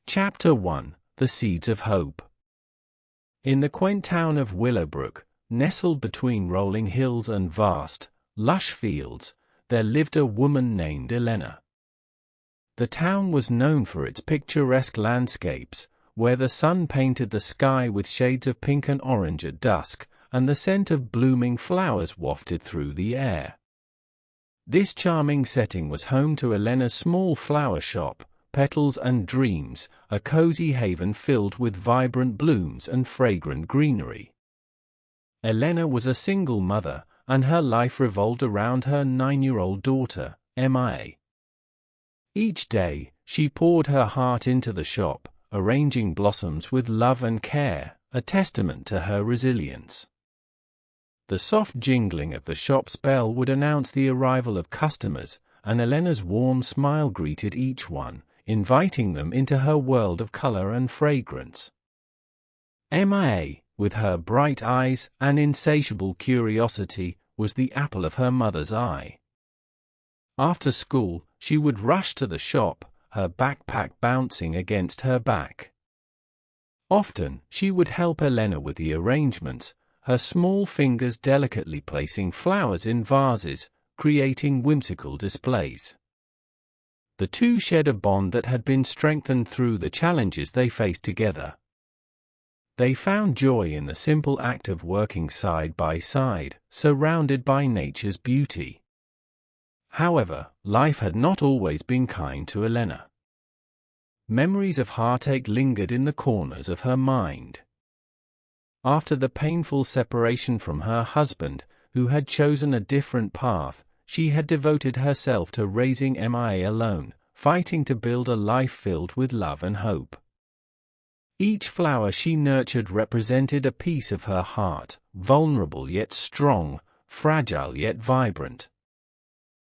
Chapter 1: The Seeds of Hope. In the quaint town of Willowbrook, nestled between rolling hills and vast, lush fields, there lived a woman named Elena. The town was known for its picturesque landscapes, where the sun painted the sky with shades of pink and orange at dusk, and the scent of blooming flowers wafted through the air. This charming setting was home to Elena's small flower shop, Petals Dreams, a cozy haven filled with vibrant blooms and fragrant greenery. Elena was a single mother, and her life revolved around her 9-year-old daughter, Mia. Each day, she poured her heart into the shop, arranging blossoms with love and care, a testament to her resilience. The soft jingling of the shop's bell would announce the arrival of customers, and Elena's warm smile greeted each one, inviting them into her world of color and fragrance. Mia, with her bright eyes and insatiable curiosity, was the apple of her mother's eye. After school, she would rush to the shop, her backpack bouncing against her back. Often, she would help Elena with the arrangements, her small fingers delicately placing flowers in vases, creating whimsical displays. The two shared a bond that had been strengthened through the challenges they faced together. They found joy in the simple act of working side by side, surrounded by nature's beauty. However, life had not always been kind to Elena. Memories of heartache lingered in the corners of her mind. After the painful separation from her husband, who had chosen a different path, she had devoted herself to raising Mia alone, fighting to build a life filled with love and hope. Each flower she nurtured represented a piece of her heart, vulnerable yet strong, fragile yet vibrant.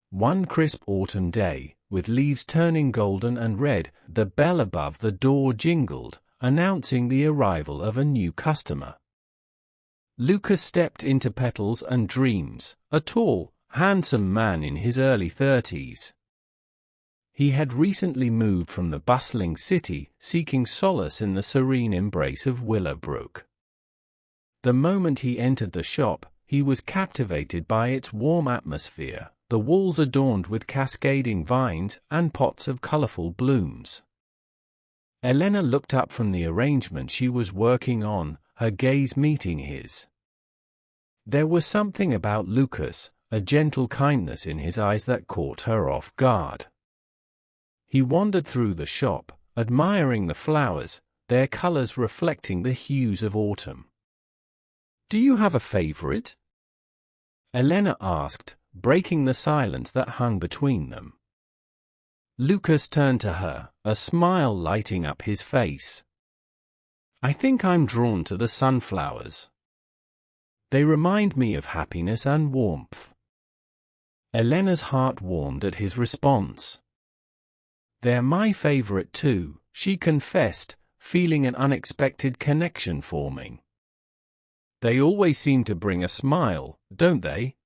One crisp autumn day, with leaves turning golden and red, the bell above the door jingled, announcing the arrival of a new customer. Lucas stepped into Petals Dreams, a tall, handsome man in his early 30s. He had recently moved from the bustling city, seeking solace in the serene embrace of Willowbrook. The moment he entered the shop, he was captivated by its warm atmosphere, the walls adorned with cascading vines and pots of colorful blooms. Elena looked up from the arrangement she was working on, her gaze meeting his. There was something about Lucas, a gentle kindness in his eyes that caught her off guard. He wandered through the shop, admiring the flowers, their colors reflecting the hues of autumn. "Do you have a favorite?" Elena asked, breaking the silence that hung between them. Lucas turned to her, a smile lighting up his face. "I think I'm drawn to the sunflowers. They remind me of happiness and warmth." Elena's heart warmed at his response. "They're my favorite too," she confessed, feeling an unexpected connection forming. "They always seem to bring a smile, don't they?"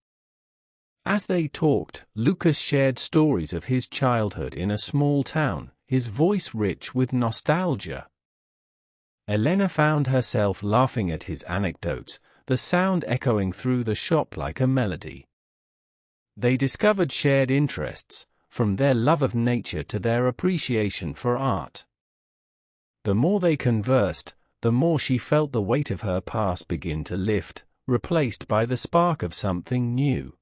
As they talked, Lucas shared stories of his childhood in a small town, his voice rich with nostalgia. Elena found herself laughing at his anecdotes, the sound echoing through the shop like a melody. They discovered shared interests, from their love of nature to their appreciation for art. The more they conversed, the more she felt the weight of her past begin to lift, replaced by the spark of something new.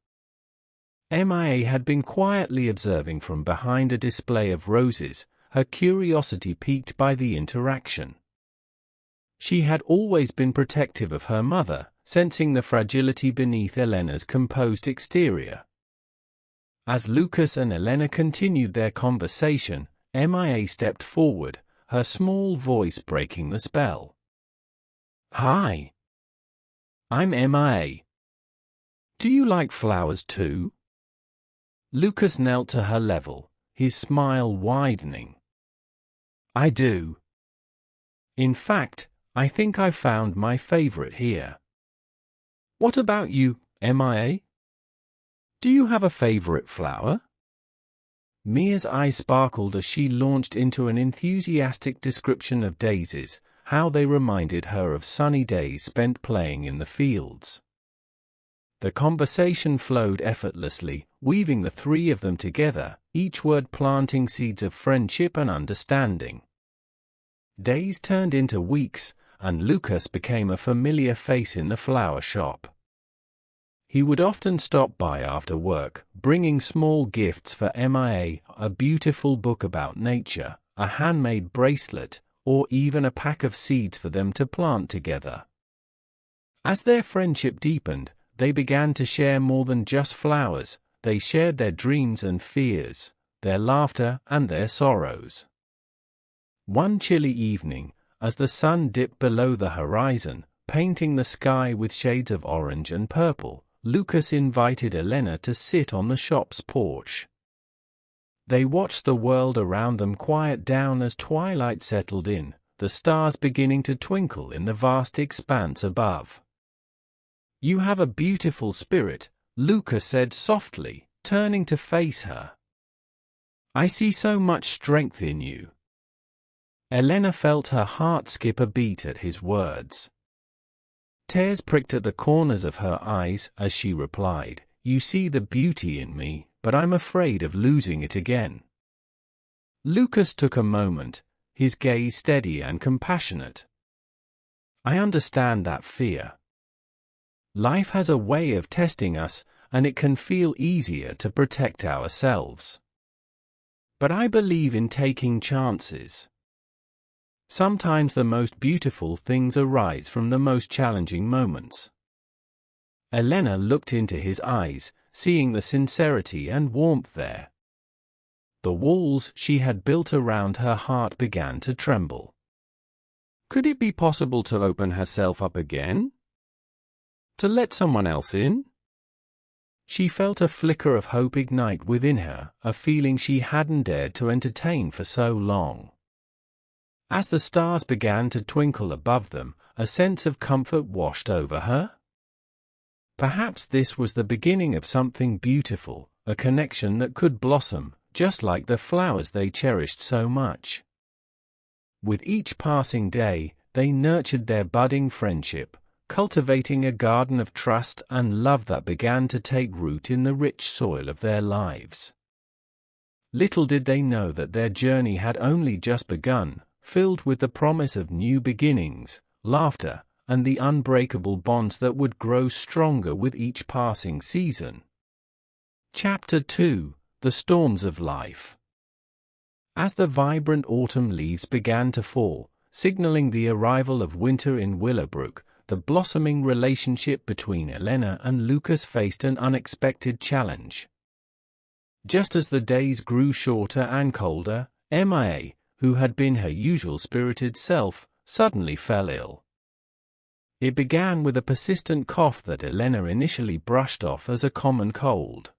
Mia had been quietly observing from behind a display of roses, her curiosity piqued by the interaction. She had always been protective of her mother, sensing the fragility beneath Elena's composed exterior. As Lucas and Elena continued their conversation, Mia stepped forward, her small voice breaking the spell. "Hi. I'm Mia. Do you like flowers too?" Lucas knelt to her level, his smile widening. "I do. In fact, I think I found my favorite here. What about you, Mia? Do you have a favorite flower?" Mia's eyes sparkled as she launched into an enthusiastic description of daisies, how they reminded her of sunny days spent playing in the fields. The conversation flowed effortlessly, weaving the three of them together, each word planting seeds of friendship and understanding. Days turned into weeks, and Lucas became a familiar face in the flower shop. He would often stop by after work, bringing small gifts for Mia, a beautiful book about nature, a handmade bracelet, or even a pack of seeds for them to plant together. As their friendship deepened, they began to share more than just flowers. They shared their dreams and fears, their laughter and their sorrows. One chilly evening, as the sun dipped below the horizon, painting the sky with shades of orange and purple, Lucas invited Elena to sit on the shop's porch. They watched the world around them quiet down as twilight settled in, the stars beginning to twinkle in the vast expanse above. "You have a beautiful spirit," Lucas said softly, turning to face her. "I see so much strength in you." Elena felt her heart skip a beat at his words. Tears pricked at the corners of her eyes as she replied, "You see the beauty in me, but I'm afraid of losing it again." Lucas took a moment, his gaze steady and compassionate. "I understand that fear. Life has a way of testing us, and it can feel easier to protect ourselves. But I believe in taking chances. Sometimes the most beautiful things arise from the most challenging moments." Elena looked into his eyes, seeing the sincerity and warmth there. The walls she had built around her heart began to tremble. Could it be possible to open herself up again? To let someone else in? She felt a flicker of hope ignite within her, a feeling she hadn't dared to entertain for so long. As the stars began to twinkle above them, a sense of comfort washed over her. Perhaps this was the beginning of something beautiful, a connection that could blossom, just like the flowers they cherished so much. With each passing day, they nurtured their budding friendship, cultivating a garden of trust and love that began to take root in the rich soil of their lives. Little did they know that their journey had only just begun, filled with the promise of new beginnings, laughter, and the unbreakable bonds that would grow stronger with each passing season. Chapter 2: The Storms of Life. As the vibrant autumn leaves began to fall, signaling the arrival of winter in Willowbrook, the blossoming relationship between Elena and Lucas faced an unexpected challenge. Just as the days grew shorter and colder, Mia, who had been her usual spirited self, suddenly fell ill. It began with a persistent cough that Elena initially brushed off as a common cold.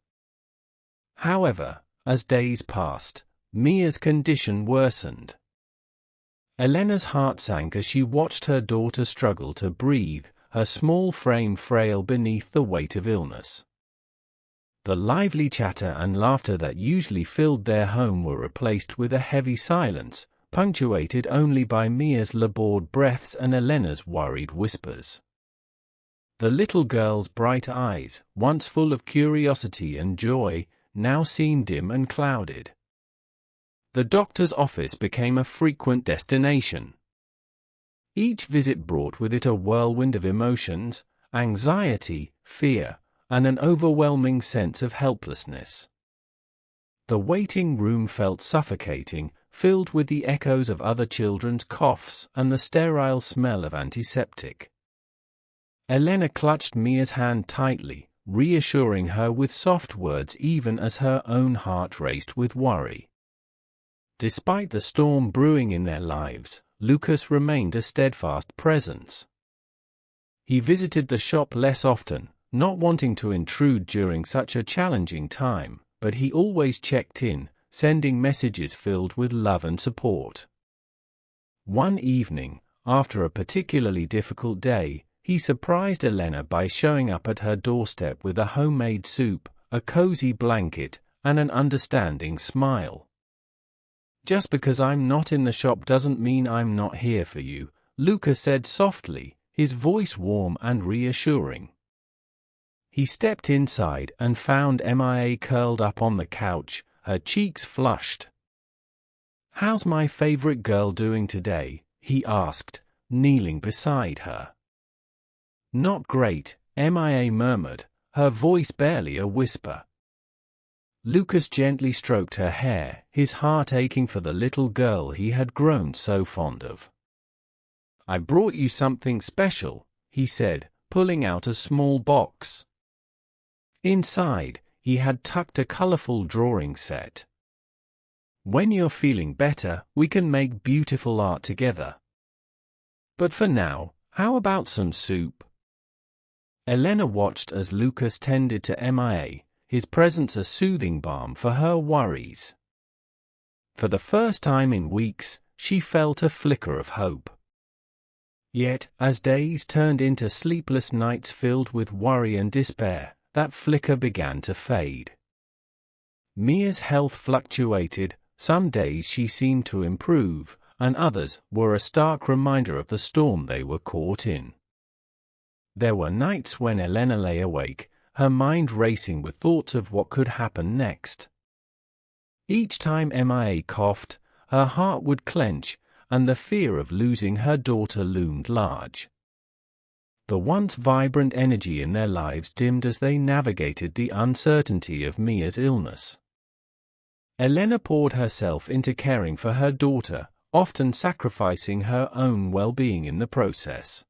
However, as days passed, Mia's condition worsened. Elena's heart sank as she watched her daughter struggle to breathe, her small frame frail beneath the weight of illness. The lively chatter and laughter that usually filled their home were replaced with a heavy silence, punctuated only by Mia's labored breaths and Elena's worried whispers. The little girl's bright eyes, once full of curiosity and joy, now seemed dim and clouded. The doctor's office became a frequent destination. Each visit brought with it a whirlwind of emotions, anxiety, fear, and an overwhelming sense of helplessness. The waiting room felt suffocating, filled with the echoes of other children's coughs and the sterile smell of antiseptic. Elena clutched Mia's hand tightly, reassuring her with soft words even as her own heart raced with worry. Despite the storm brewing in their lives, Lucas remained a steadfast presence. He visited the shop less often, not wanting to intrude during such a challenging time, but he always checked in, sending messages filled with love and support. One evening, after a particularly difficult day, he surprised Elena by showing up at her doorstep with a homemade soup, a cozy blanket, and an understanding smile. "Just because I'm not in the shop doesn't mean I'm not here for you," Lucas said softly, his voice warm and reassuring. He stepped inside and found Mia curled up on the couch, her cheeks flushed. "How's my favorite girl doing today?" he asked, kneeling beside her. "Not great," Mia murmured, her voice barely a whisper. Lucas gently stroked her hair, his heart aching for the little girl he had grown so fond of. "I brought you something special," he said, pulling out a small box. Inside, he had tucked a colorful drawing set. "When you're feeling better, we can make beautiful art together. But for now, how about some soup?" Elena watched as Lucas tended to Mia, his presence a soothing balm for her worries. For the first time in weeks, she felt a flicker of hope. Yet, as days turned into sleepless nights filled with worry and despair, that flicker began to fade. Mia's health fluctuated. Some days she seemed to improve, and others were a stark reminder of the storm they were caught in. There were nights when Elena lay awake, her mind racing with thoughts of what could happen next. Each time Mia coughed, her heart would clench, and the fear of losing her daughter loomed large. The once vibrant energy in their lives dimmed as they navigated the uncertainty of Mia's illness. Elena poured herself into caring for her daughter, often sacrificing her own well-being in the process.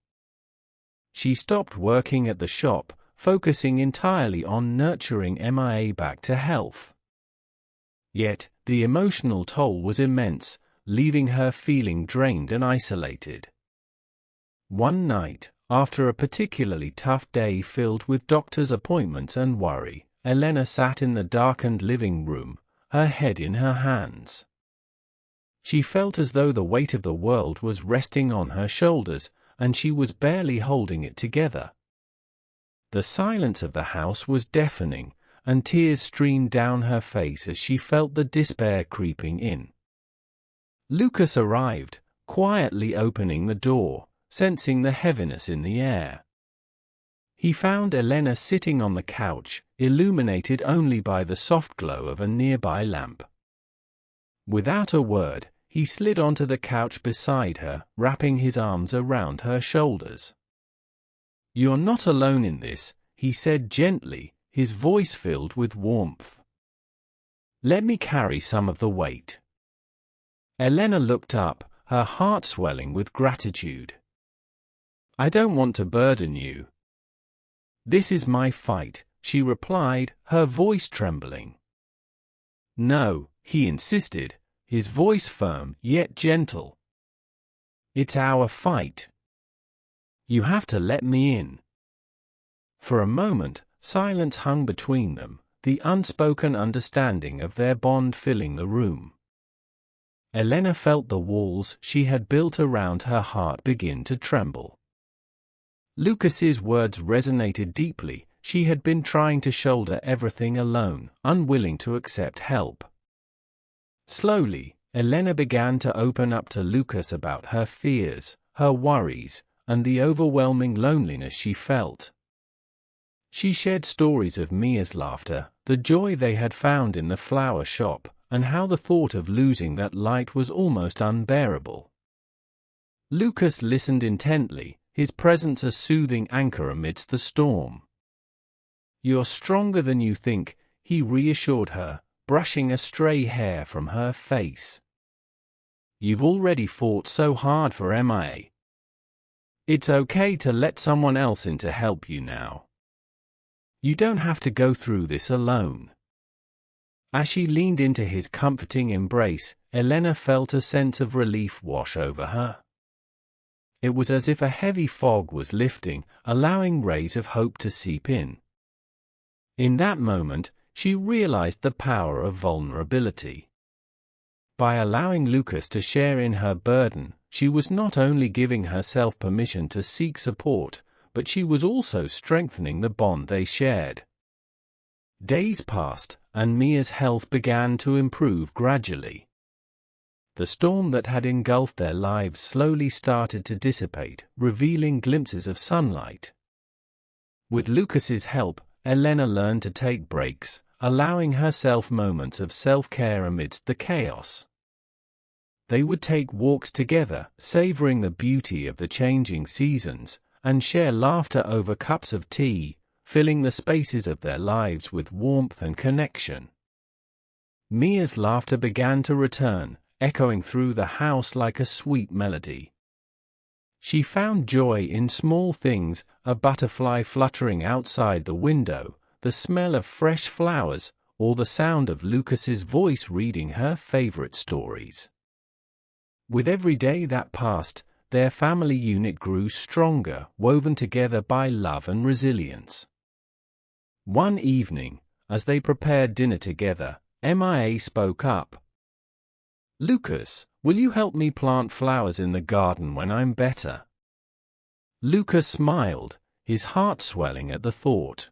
She stopped working at the shop, focusing entirely on nurturing Mia back to health. Yet, the emotional toll was immense, leaving her feeling drained and isolated. One night, after a particularly tough day filled with doctor's appointments and worry, Elena sat in the darkened living room, her head in her hands. She felt as though the weight of the world was resting on her shoulders, and she was barely holding it together. The silence of the house was deafening, and tears streamed down her face as she felt the despair creeping in. Lucas arrived, quietly opening the door, sensing the heaviness in the air. He found Elena sitting on the couch, illuminated only by the soft glow of a nearby lamp. Without a word, he slid onto the couch beside her, wrapping his arms around her shoulders. "You're not alone in this," he said gently, his voice filled with warmth. "Let me carry some of the weight." Elena looked up, her heart swelling with gratitude. "I don't want to burden you." "This is my fight," she replied, her voice trembling. "No," he insisted, his voice firm yet gentle. "It's our fight. You have to let me in." For a moment, silence hung between them, the unspoken understanding of their bond filling the room. Elena felt the walls she had built around her heart begin to tremble. Lucas's words resonated deeply. She had been trying to shoulder everything alone, unwilling to accept help. Slowly, Elena began to open up to Lucas about her fears, her worries, and the overwhelming loneliness she felt. She shared stories of Mia's laughter, the joy they had found in the flower shop, and how the thought of losing that light was almost unbearable. Lucas listened intently, his presence a soothing anchor amidst the storm. "You're stronger than you think," he reassured her, brushing a stray hair from her face. "You've already fought so hard for Mia. It's okay to let someone else in to help you now. You don't have to go through this alone." As she leaned into his comforting embrace, Elena felt a sense of relief wash over her. It was as if a heavy fog was lifting, allowing rays of hope to seep in. In that moment, she realized the power of vulnerability. By allowing Lucas to share in her burden, she was not only giving herself permission to seek support, but she was also strengthening the bond they shared. Days passed, and Mia's health began to improve gradually. The storm that had engulfed their lives slowly started to dissipate, revealing glimpses of sunlight. With Lucas's help, Elena learned to take breaks, allowing herself moments of self-care amidst the chaos. They would take walks together, savoring the beauty of the changing seasons, and share laughter over cups of tea, filling the spaces of their lives with warmth and connection. Mia's laughter began to return, echoing through the house like a sweet melody. She found joy in small things, a butterfly fluttering outside the window, the smell of fresh flowers, or the sound of Lucas's voice reading her favorite stories. With every day that passed, their family unit grew stronger, woven together by love and resilience. One evening, as they prepared dinner together, Mia spoke up. "Lucas, will you help me plant flowers in the garden when I'm better?" Lucas smiled, his heart swelling at the thought.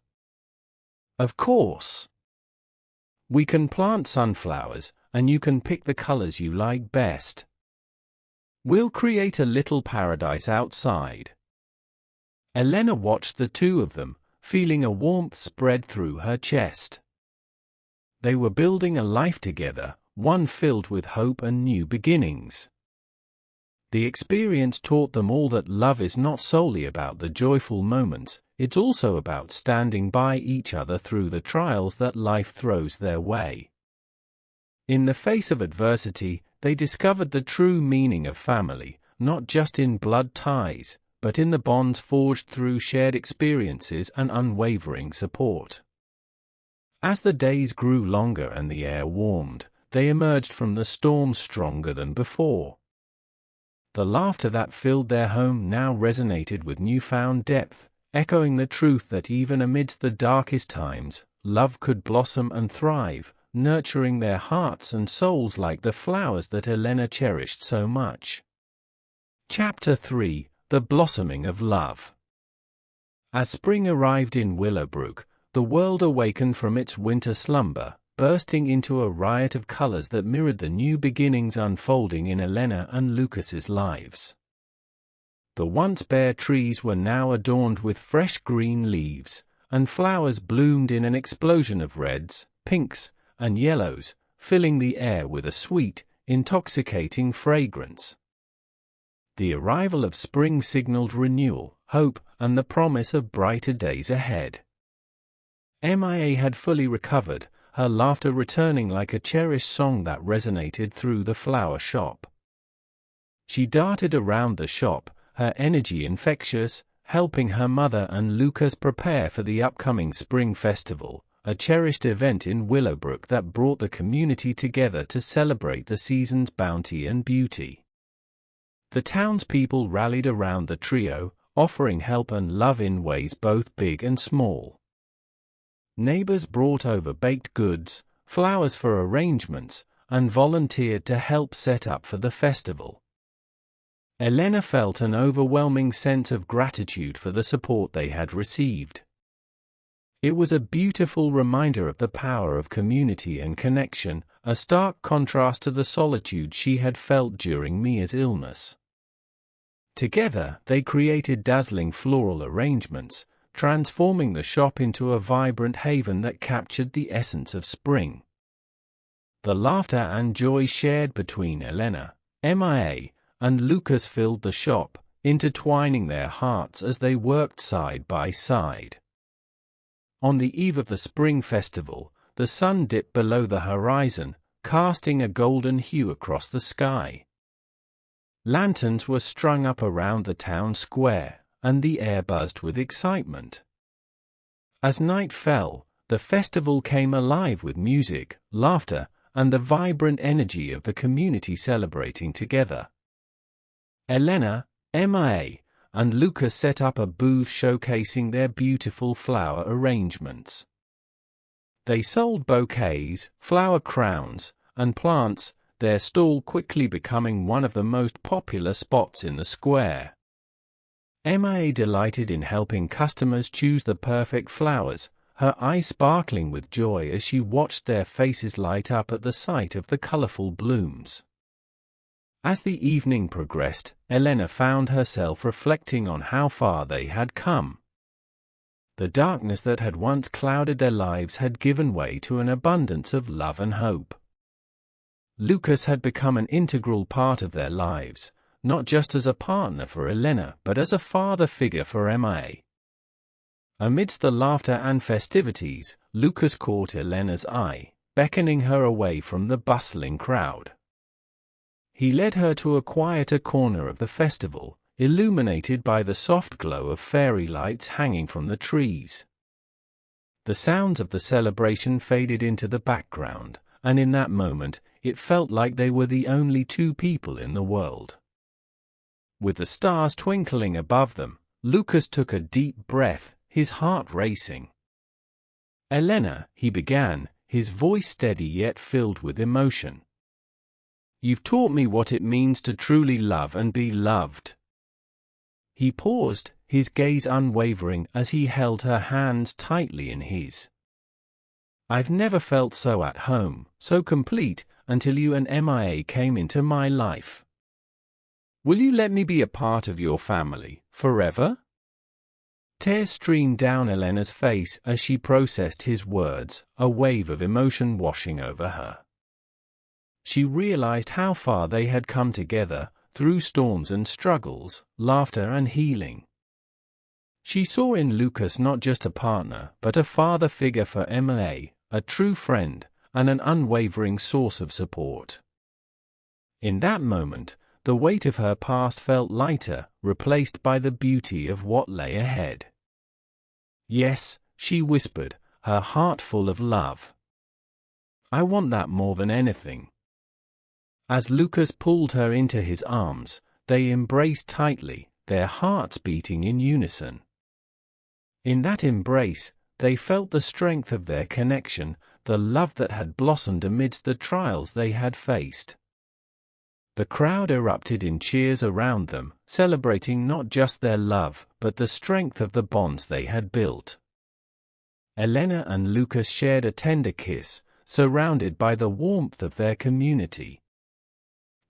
"Of course. We can plant sunflowers, and you can pick the colors you like best. We'll create a little paradise outside." Elena watched the two of them, feeling a warmth spread through her chest. They were building a life together, one filled with hope and new beginnings. The experience taught them all that love is not solely about the joyful moments, it's also about standing by each other through the trials that life throws their way. In the face of adversity, they discovered the true meaning of family, not just in blood ties, but in the bonds forged through shared experiences and unwavering support. As the days grew longer and the air warmed, they emerged from the storm stronger than before. The laughter that filled their home now resonated with newfound depth, echoing the truth that even amidst the darkest times, love could blossom and thrive, nurturing their hearts and souls like the flowers that Elena cherished so much. Chapter 3: The Blossoming of Love. As spring arrived in Willowbrook, the world awakened from its winter slumber, bursting into a riot of colors that mirrored the new beginnings unfolding in Elena and Lucas's lives. The once bare trees were now adorned with fresh green leaves, and flowers bloomed in an explosion of reds, pinks, and yellows, filling the air with a sweet, intoxicating fragrance. The arrival of spring signaled renewal, hope, and the promise of brighter days ahead. Mia had fully recovered, her laughter returning like a cherished song that resonated through the flower shop. She darted around the shop, her energy infectious, helping her mother and Lucas prepare for the upcoming spring festival, a cherished event in Willowbrook that brought the community together to celebrate the season's bounty and beauty. The townspeople rallied around the trio, offering help and love in ways both big and small. Neighbors brought over baked goods, flowers for arrangements, and volunteered to help set up for the festival. Elena felt an overwhelming sense of gratitude for the support they had received. It was a beautiful reminder of the power of community and connection, a stark contrast to the solitude she had felt during Mia's illness. Together, they created dazzling floral arrangements, transforming the shop into a vibrant haven that captured the essence of spring. The laughter and joy shared between Elena, Mia, and Lucas filled the shop, intertwining their hearts as they worked side by side. On the eve of the spring festival, the sun dipped below the horizon, casting a golden hue across the sky. Lanterns were strung up around the town square, and the air buzzed with excitement. As night fell, the festival came alive with music, laughter, and the vibrant energy of the community celebrating together. Elena, Mia, and Lucas set up a booth showcasing their beautiful flower arrangements. They sold bouquets, flower crowns, and plants, their stall quickly becoming one of the most popular spots in the square. Mia delighted in helping customers choose the perfect flowers, her eyes sparkling with joy as she watched their faces light up at the sight of the colorful blooms. As the evening progressed, Elena found herself reflecting on how far they had come. The darkness that had once clouded their lives had given way to an abundance of love and hope. Lucas had become an integral part of their lives, not just as a partner for Elena but as a father figure for Emma. Amidst the laughter and festivities, Lucas caught Elena's eye, beckoning her away from the bustling crowd. He led her to a quieter corner of the festival, illuminated by the soft glow of fairy lights hanging from the trees. The sounds of the celebration faded into the background, and in that moment, it felt like they were the only two people in the world. With the stars twinkling above them, Lucas took a deep breath, his heart racing. "Elena," he began, his voice steady yet filled with emotion. "You've taught me what it means to truly love and be loved." He paused, his gaze unwavering as he held her hands tightly in his. "I've never felt so at home, so complete, until you and Emma came into my life. Will you let me be a part of your family, forever?" Tears streamed down Elena's face as she processed his words, a wave of emotion washing over her. She realized how far they had come together, through storms and struggles, laughter and healing. She saw in Lucas not just a partner, but a father figure for Emma, a true friend, and an unwavering source of support. In that moment, the weight of her past felt lighter, replaced by the beauty of what lay ahead. "Yes," she whispered, her heart full of love. "I want that more than anything." As Lucas pulled her into his arms, they embraced tightly, their hearts beating in unison. In that embrace, they felt the strength of their connection, the love that had blossomed amidst the trials they had faced. The crowd erupted in cheers around them, celebrating not just their love, but the strength of the bonds they had built. Elena and Lucas shared a tender kiss, surrounded by the warmth of their community.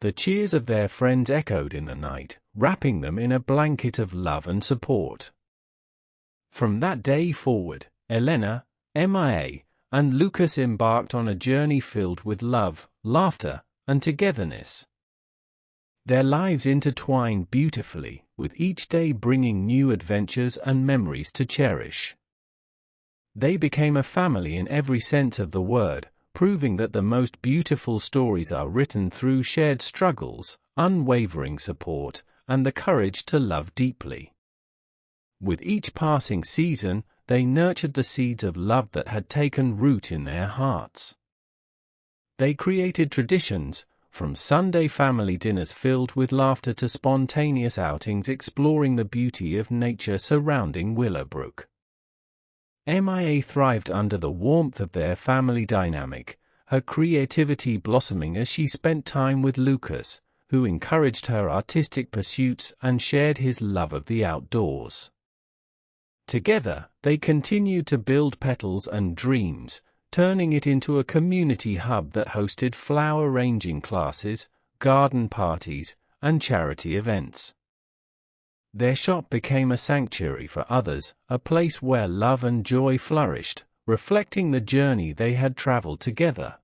The cheers of their friends echoed in the night, wrapping them in a blanket of love and support. From that day forward, Elena, Emma, and Lucas embarked on a journey filled with love, laughter, and togetherness. Their lives intertwined beautifully, with each day bringing new adventures and memories to cherish. They became a family in every sense of the word, proving that the most beautiful stories are written through shared struggles, unwavering support, and the courage to love deeply. With each passing season, they nurtured the seeds of love that had taken root in their hearts. They created traditions, from Sunday family dinners filled with laughter to spontaneous outings exploring the beauty of nature surrounding Willowbrook. Emma thrived under the warmth of their family dynamic, her creativity blossoming as she spent time with Lucas, who encouraged her artistic pursuits and shared his love of the outdoors. Together, they continued to build Petals Dreams, turning it into a community hub that hosted flower arranging classes, garden parties, and charity events. Their shop became a sanctuary for others, a place where love and joy flourished, reflecting the journey they had traveled together.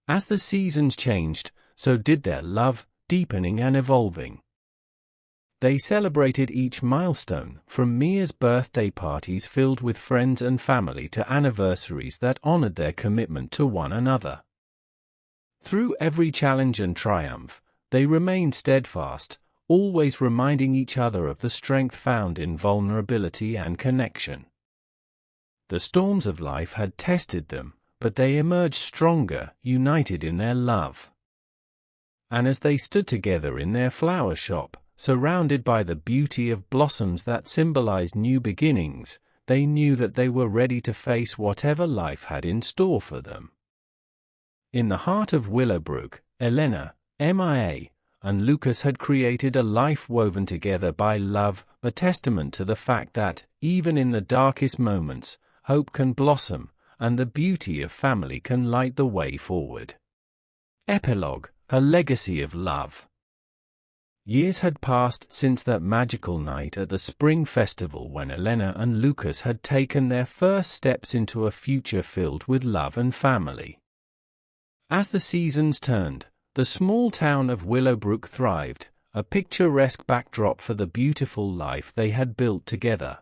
As the seasons changed, so did their love, deepening and evolving. They celebrated each milestone, from Mia's birthday parties filled with friends and family to anniversaries that honored their commitment to one another. Through every challenge and triumph, they remained steadfast, always reminding each other of the strength found in vulnerability and connection. The storms of life had tested them, but they emerged stronger, united in their love. And as they stood together in their flower shop, surrounded by the beauty of blossoms that symbolized new beginnings, they knew that they were ready to face whatever life had in store for them. In the heart of Willowbrook, Elena, Emma, and Lucas had created a life woven together by love, a testament to the fact that, even in the darkest moments, hope can blossom, and the beauty of family can light the way forward. Epilogue: A legacy of love. Years had passed since that magical night at the spring festival when Elena and Lucas had taken their first steps into a future filled with love and family. As the seasons turned, the small town of Willowbrook thrived, a picturesque backdrop for the beautiful life they had built together.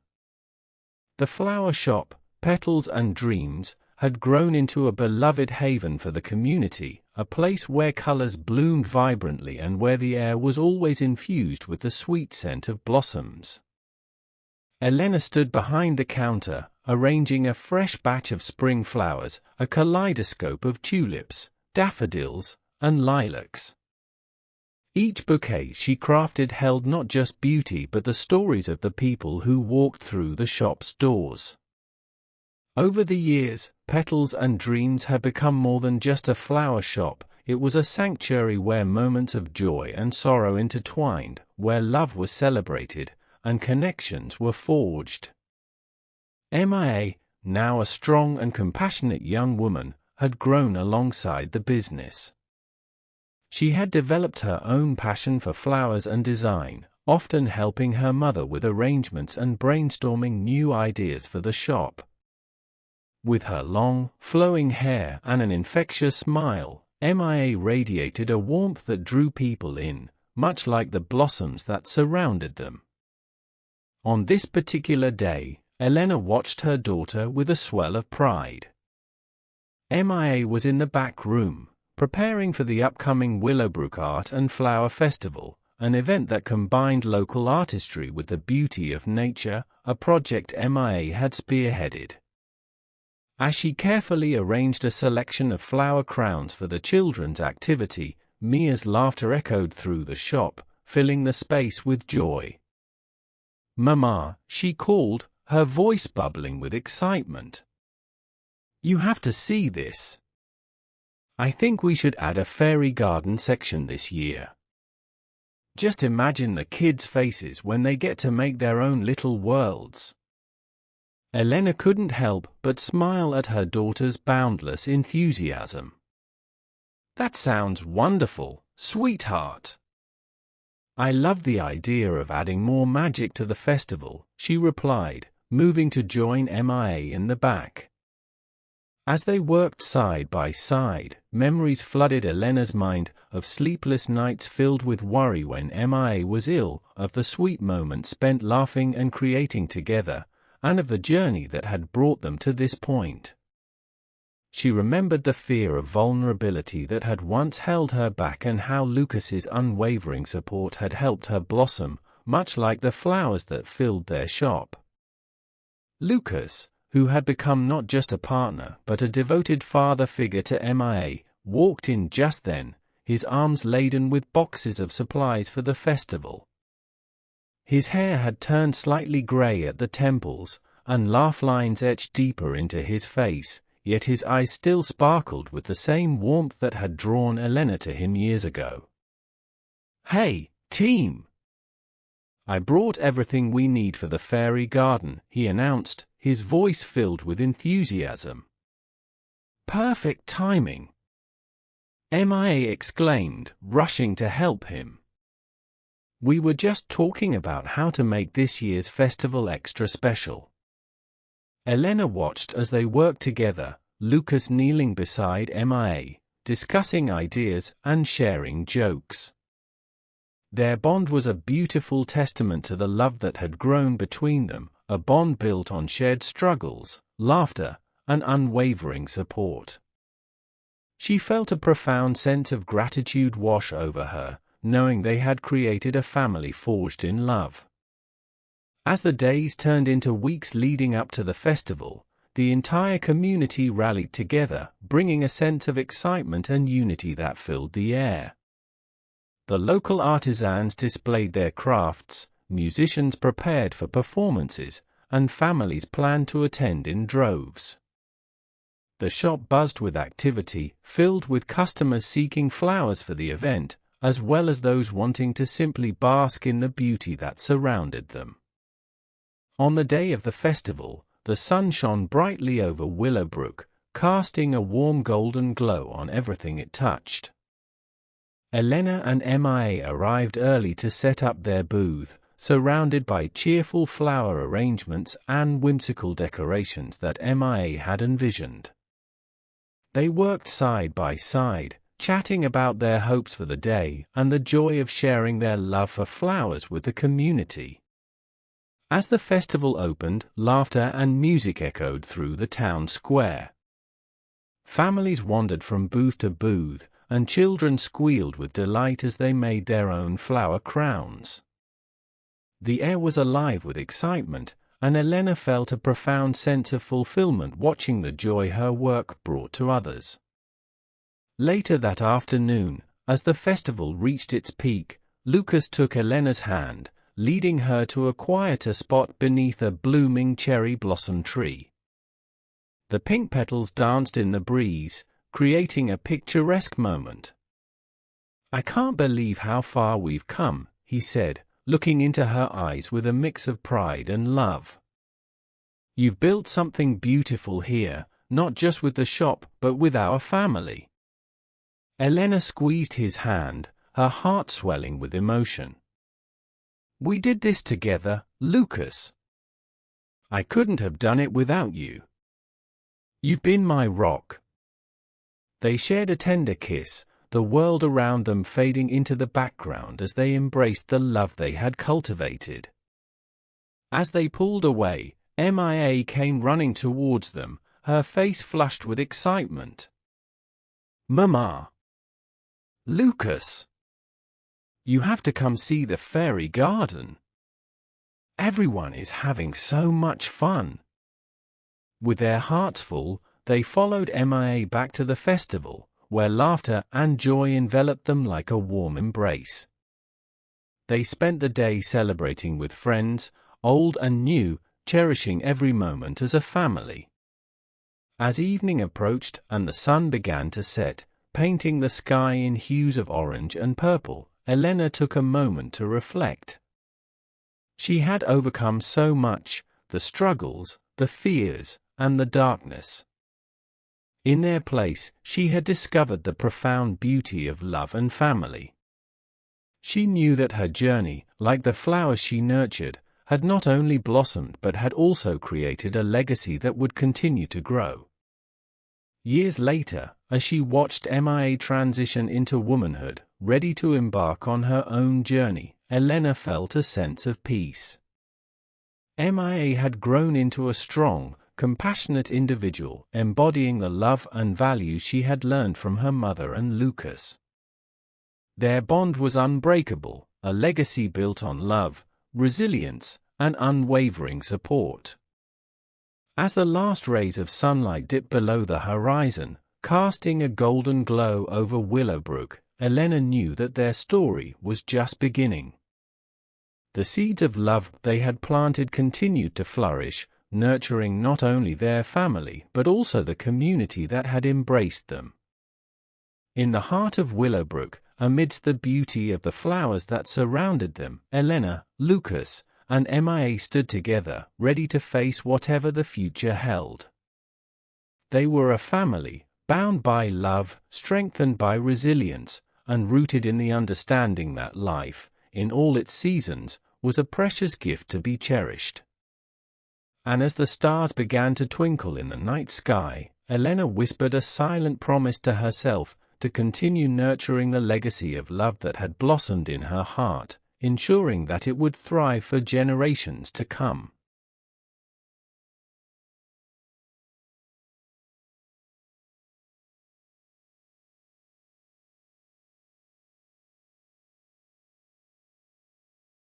The flower shop, Petals Dreams, had grown into a beloved haven for the community, a place where colors bloomed vibrantly and where the air was always infused with the sweet scent of blossoms. Elena stood behind the counter, arranging a fresh batch of spring flowers, a kaleidoscope of tulips, daffodils, and lilacs. Each bouquet she crafted held not just beauty but the stories of the people who walked through the shop's doors. Over the years, Petals Dreams had become more than just a flower shop. It was a sanctuary where moments of joy and sorrow intertwined, where love was celebrated, and connections were forged. Mia, now a strong and compassionate young woman, had grown alongside the business. She had developed her own passion for flowers and design, often helping her mother with arrangements and brainstorming new ideas for the shop. With her long, flowing hair and an infectious smile, Mia radiated a warmth that drew people in, much like the blossoms that surrounded them. On this particular day, Elena watched her daughter with a swell of pride. Mia was in the back room, preparing for the upcoming Willowbrook Art and Flower Festival, an event that combined local artistry with the beauty of nature, a project Mia had spearheaded. As she carefully arranged a selection of flower crowns for the children's activity, Mia's laughter echoed through the shop, filling the space with joy. "Mama," she called, her voice bubbling with excitement. "You have to see this. I think we should add a fairy garden section this year. Just imagine the kids' faces when they get to make their own little worlds." Elena couldn't help but smile at her daughter's boundless enthusiasm. "That sounds wonderful, sweetheart. I love the idea of adding more magic to the festival," she replied, moving to join Mia in the back. As they worked side by side, memories flooded Elena's mind, of sleepless nights filled with worry when Mia was ill, of the sweet moments spent laughing and creating together, and of the journey that had brought them to this point. She remembered the fear of vulnerability that had once held her back and how Lucas's unwavering support had helped her blossom, much like the flowers that filled their shop. Lucas, who had become not just a partner but a devoted father figure to Mia, walked in just then, his arms laden with boxes of supplies for the festival. His hair had turned slightly grey at the temples, and laugh lines etched deeper into his face, yet his eyes still sparkled with the same warmth that had drawn Elena to him years ago. "Hey, team! I brought everything we need for the fairy garden," he announced, his voice filled with enthusiasm. "Perfect timing!" Mia exclaimed, rushing to help him. "We were just talking about how to make this year's festival extra special." Elena watched as they worked together, Lucas kneeling beside Mia, discussing ideas and sharing jokes. Their bond was a beautiful testament to the love that had grown between them, a bond built on shared struggles, laughter, and unwavering support. She felt a profound sense of gratitude wash over her, knowing they had created a family forged in love. As the days turned into weeks leading up to the festival, the entire community rallied together, bringing a sense of excitement and unity that filled the air. The local artisans displayed their crafts, musicians prepared for performances, and families planned to attend in droves. The shop buzzed with activity, filled with customers seeking flowers for the event, as well as those wanting to simply bask in the beauty that surrounded them. On the day of the festival, the sun shone brightly over Willowbrook, casting a warm golden glow on everything it touched. Elena and MIA arrived early to set up their booth, surrounded by cheerful flower arrangements and whimsical decorations that MIA had envisioned. They worked side by side, chatting about their hopes for the day and the joy of sharing their love for flowers with the community. As the festival opened, laughter and music echoed through the town square. Families wandered from booth to booth, and children squealed with delight as they made their own flower crowns. The air was alive with excitement, and Elena felt a profound sense of fulfillment watching the joy her work brought to others. Later that afternoon, as the festival reached its peak, Lucas took Elena's hand, leading her to a quieter spot beneath a blooming cherry blossom tree. The pink petals danced in the breeze, creating a picturesque moment. "I can't believe how far we've come," he said, looking into her eyes with a mix of pride and love. "You've built something beautiful here, not just with the shop, but with our family." Elena squeezed his hand, her heart swelling with emotion. "We did this together, Lucas. I couldn't have done it without you. You've been my rock." They shared a tender kiss, the world around them fading into the background as they embraced the love they had cultivated. As they pulled away, MIA came running towards them, her face flushed with excitement. "Mama! Lucas! You have to come see the fairy garden. Everyone is having so much fun." With their hearts full, they followed MIA back to the festival, where laughter and joy enveloped them like a warm embrace. They spent the day celebrating with friends, old and new, cherishing every moment as a family. As evening approached and the sun began to set, painting the sky in hues of orange and purple, Elena took a moment to reflect. She had overcome so much, the struggles, the fears, and the darkness. In their place, she had discovered the profound beauty of love and family. She knew that her journey, like the flowers she nurtured, had not only blossomed but had also created a legacy that would continue to grow. Years later, as she watched MIA transition into womanhood, ready to embark on her own journey, Elena felt a sense of peace. MIA had grown into a strong, compassionate individual, embodying the love and values she had learned from her mother and Lucas. Their bond was unbreakable, a legacy built on love, resilience, and unwavering support. As the last rays of sunlight dipped below the horizon, casting a golden glow over Willowbrook, Elena knew that their story was just beginning. The seeds of love they had planted continued to flourish, nurturing not only their family but also the community that had embraced them. In the heart of Willowbrook, amidst the beauty of the flowers that surrounded them, Elena, Lucas, and MIA stood together, ready to face whatever the future held. They were a family, bound by love, strengthened by resilience, and rooted in the understanding that life, in all its seasons, was a precious gift to be cherished. And as the stars began to twinkle in the night sky, Elena whispered a silent promise to herself to continue nurturing the legacy of love that had blossomed in her heart, ensuring that it would thrive for generations to come.